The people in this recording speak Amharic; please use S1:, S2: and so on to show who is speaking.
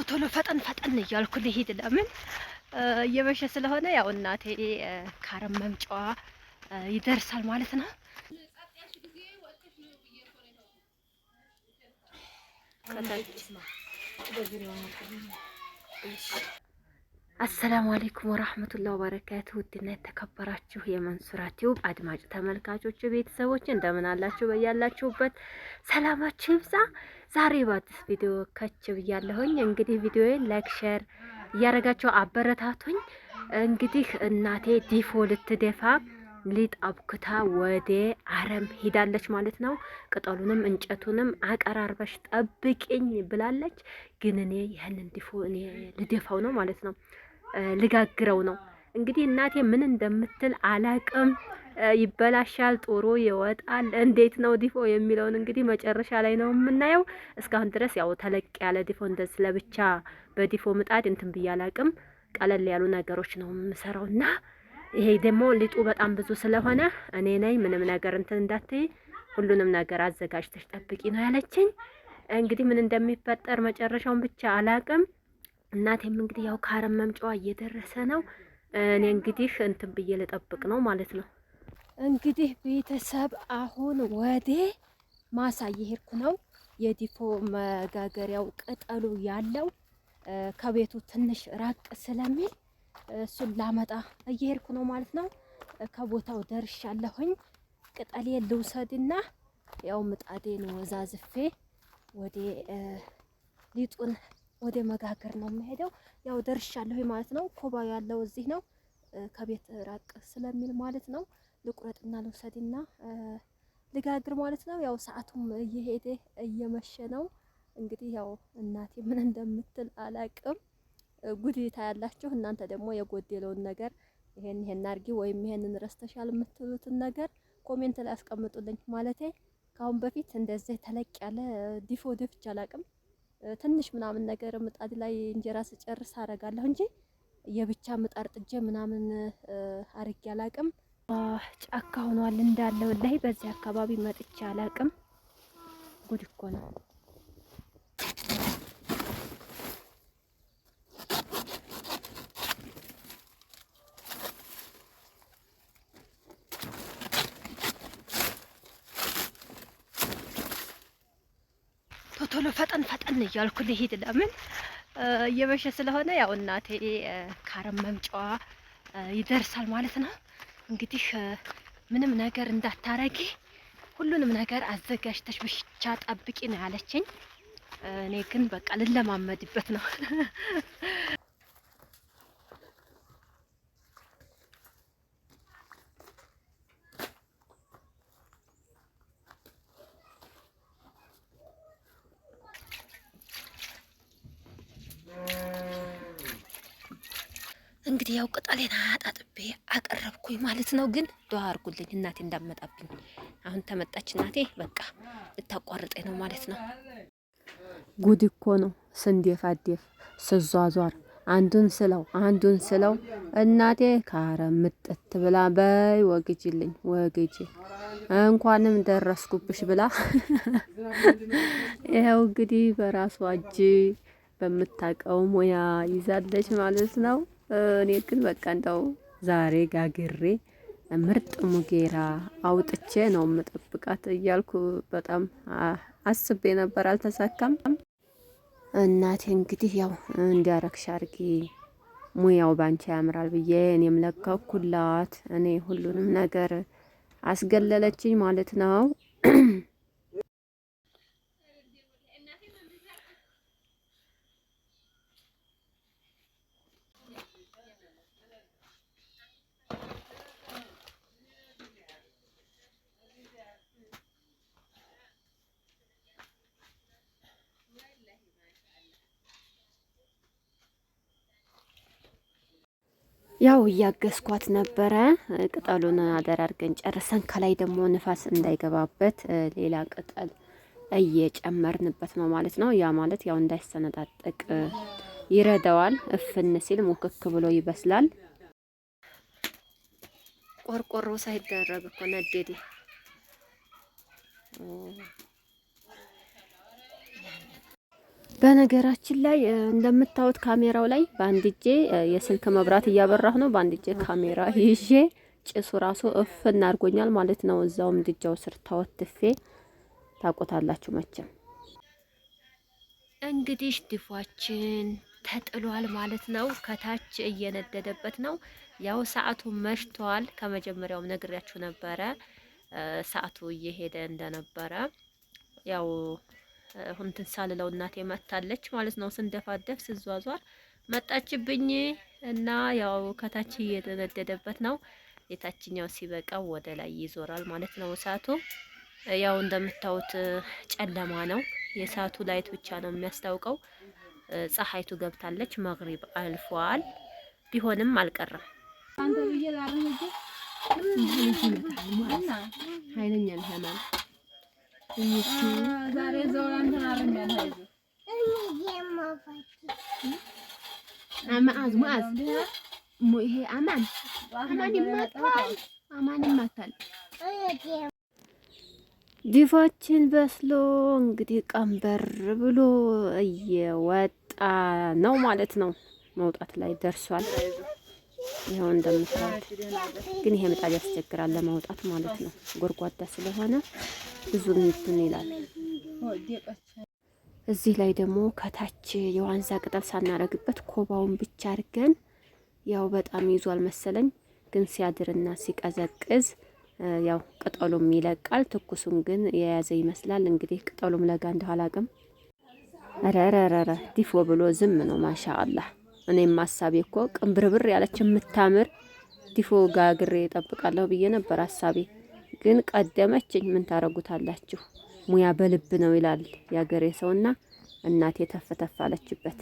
S1: ቶሎ ፈጠን ፈጠን እያልኩ ልሂድ። ለምን እየመሸ ስለሆነ ያው እናቴ ካረም መምጫዋ ይደርሳል ማለት ነው። አሰላሙ አለይኩም ወራህመቱላሂ ወበረካቱሁ። ውድና የተከበራችሁ የመንሱራ ቲዩብ አድማጭ ተመልካቾች ቤተሰቦች እንደምን አላችሁ? በያላችሁበት ሰላማችሁ ይብዛ። ዛሬ በአዲስ ቪዲዮ ከች ብያለሁኝ። እንግዲህ ቪዲዮዬን ላይክ፣ ሼር እያደረጋችሁ አበረታቱኝ። እንግዲህ እናቴ ዲፎ ልትደፋ ሊጥ አብክታ ወደ አረም ሂዳለች ማለት ነው። ቅጠሉንም እንጨቱንም አቀራርበሽ ጠብቂኝ ብላለች። ግን እኔ ይህንን ዲፎ እኔ ልደፋው ነው ማለት ነው፣ ልጋግረው ነው። እንግዲህ እናቴ ምን እንደምትል አላቅም። ይበላሻል፣ ጥሩ ይወጣል፣ እንዴት ነው ዲፎ የሚለውን እንግዲህ መጨረሻ ላይ ነው የምናየው። እስካሁን ድረስ ያው ተለቅ ያለ ዲፎ እንደዚህ ለብቻ በዲፎ ምጣድ እንትን ብዬ አላቅም። ቀለል ያሉ ነገሮች ነው የምሰራው እና ይሄ ደግሞ ሊጡ በጣም ብዙ ስለሆነ እኔ ነኝ ምንም ነገር እንትን እንዳትይ፣ ሁሉንም ነገር አዘጋጅተሽ ጠብቂ ነው ያለችኝ። እንግዲህ ምን እንደሚፈጠር መጨረሻውን ብቻ አላቅም። እናቴም እንግዲህ ያው ካረም መምጫዋ እየደረሰ ነው። እኔ እንግዲህ እንትን ብዬ ልጠብቅ ነው ማለት ነው። እንግዲህ ቤተሰብ አሁን ወደ ማሳ እየሄድኩ ነው። የዲፎ መጋገሪያው ቅጠሉ ያለው ከቤቱ ትንሽ ራቅ ስለሚል እሱን ላመጣ እየሄድኩ ነው ማለት ነው። ከቦታው ደርሻለሁኝ። ቅጠሌን ልውሰድና ያው ምጣዴን ወዛዝፌ ወደ ሊጡን ወደ መጋገር ነው የምሄደው። ያው ደርሻለሁኝ ማለት ነው። ኮባ ያለው እዚህ ነው፣ ከቤት ራቅ ስለሚል ማለት ነው። ልቁረጥና ልውሰድና ልጋግር ማለት ነው። ያው ሰዓቱም እየሄደ እየመሸ ነው። እንግዲህ ያው እናቴ ምን እንደምትል አላቅም። ጉዲታ ያላችሁ እናንተ ደግሞ የጎደለውን ነገር ይሄን አርጊ ወይም ይሄንን ረስተሻል የምትሉትን ነገር ኮሜንት ላይ አስቀምጡልኝ። ማለቴ ካሁን በፊት እንደዚህ ተለቅ ያለ ዲፎ ደፍቼ አላቅም። ትንሽ ምናምን ነገር ምጣድ ላይ እንጀራ ስጨርስ አረጋለሁ እንጂ የብቻ ምጣድ ጥጄ ምናምን አርጌ አላቅም። ጫካ ሆኗል እንዳለ ወላሂ በዚህ አካባቢ መጥቼ አላቅም። ጉድ እኮ ነው። ቶሎ ፈጠን ፈጠን እያልኩ ልሂድ። ለምን እየመሸ ስለሆነ ያው እናቴ ካረም መምጫዋ ይደርሳል ማለት ነው። እንግዲህ ምንም ነገር እንዳታረጊ፣ ሁሉንም ነገር አዘጋጅተሽ ብቻ ጠብቂ ነው ያለችኝ። እኔ ግን በቃ ልለማመድበት ነው። እንግዲህ ያው ቅጠሌን አጣጥቤ አቀረብኩኝ ማለት ነው። ግን ዱአ አድርጉልኝ እናቴ እንዳመጣብኝ። አሁን ተመጣች እናቴ፣ በቃ ልታቋርጠኝ ነው ማለት ነው። ጉድ እኮ ነው። ስንዴፋዴፍ ስዟዟር አንዱን ስለው እናቴ ካረም ምጥት ብላ በይ ወግጅልኝ ወግጅ እንኳንም ደረስኩብሽ ብላ ይኸው እንግዲህ በራሷ እጅ በምታውቀው ሙያ ይዛለች ማለት ነው። እኔ ግን በቃ እንደው ዛሬ ጋግሬ ምርጥ ሙጌራ አውጥቼ ነው የምጠብቃት እያልኩ በጣም አስቤ ነበር። አልተሳካም። እናቴ እንግዲህ ያው እንዲያረክሽ አርጊ ሙያው ባንቺ ያምራል ብዬ እኔም ለካኩላት። እኔ ሁሉንም ነገር አስገለለችኝ ማለት ነው። ያው እያገዝኳት ነበረ። ቅጠሉን አደራርገን ጨርሰን ከላይ ደግሞ ንፋስ እንዳይገባበት ሌላ ቅጠል እየጨመርንበት ነው ማለት ነው። ያ ማለት ያው እንዳይሰነጣጠቅ ይረዳዋል። እፍን ሲል ሙክክ ብሎ ይበስላል። ቆርቆሮ ሳይደረግ እኮ ነዴዴ። በነገራችን ላይ እንደምታዩት ካሜራው ላይ በአንድ እጄ የስልክ መብራት እያበራሁ ነው፣ በአንድ እጄ ካሜራ ይዤ ጭሱ ራሱ እፍና አድርጎኛል ማለት ነው። እዛው ምድጃው ስር ተወትፌ ታቆታላችሁ መቼም። እንግዲህ ድፏችን ተጥሏል ማለት ነው። ከታች እየነደደበት ነው። ያው ሰዓቱ መሽቷል። ከመጀመሪያውም ነግሬያችሁ ነበረ ሰዓቱ እየሄደ እንደነበረ። ያው እንትን ሳልለው እናቴ መታለች ማለት ነው። ስንደፋደፍ ስዟዟር መጣችብኝ እና ያው ከታች እየነደደበት ነው። የታችኛው ሲበቃው ወደ ላይ ይዞራል ማለት ነው እሳቱ። ያው እንደምታዩት ጨለማ ነው። የእሳቱ ላይት ብቻ ነው የሚያስታውቀው። ፀሐይቱ ገብታለች፣ መግሪብ አልፏል። ቢሆንም አልቀረም። ዲፋችን በስሎ እንግዲህ ቀንበር ብሎ እየወጣ ነው ማለት ነው። መውጣት ላይ ደርሷል። ይኸው እንደምታዩት ግን ይሄ ምጣድ ያስቸግራል ለማውጣት ማለት ነው። ጎርጓዳ ስለሆነ ብዙ እንትን ይላል። እዚህ ላይ ደግሞ ከታች የዋንዛ ቅጠል ሳናረግበት ኮባውን ብቻ አድርገን ያው በጣም ይዟል መሰለኝ። ግን ሲያድርና ሲቀዘቅዝ ያው ቅጠሉም ይለቃል። ትኩሱን ግን የያዘ ይመስላል። እንግዲህ ቅጠሉም ለጋ እንደኋላ አቅም ረረረረ ዲፎ ብሎ ዝም ነው። ማሻአላህ እኔም ሀሳቤ እኮ ቅንብርብር ያለች የምታምር ዲፎ ጋግሬ እጠብቃለሁ ብዬ ነበር ሀሳቤ። ግን ቀደመችኝ። ምን ታረጉታላችሁ? ሙያ በልብ ነው ይላል ያገሬ ሰውና እናቴ ተፈተፋለችበት።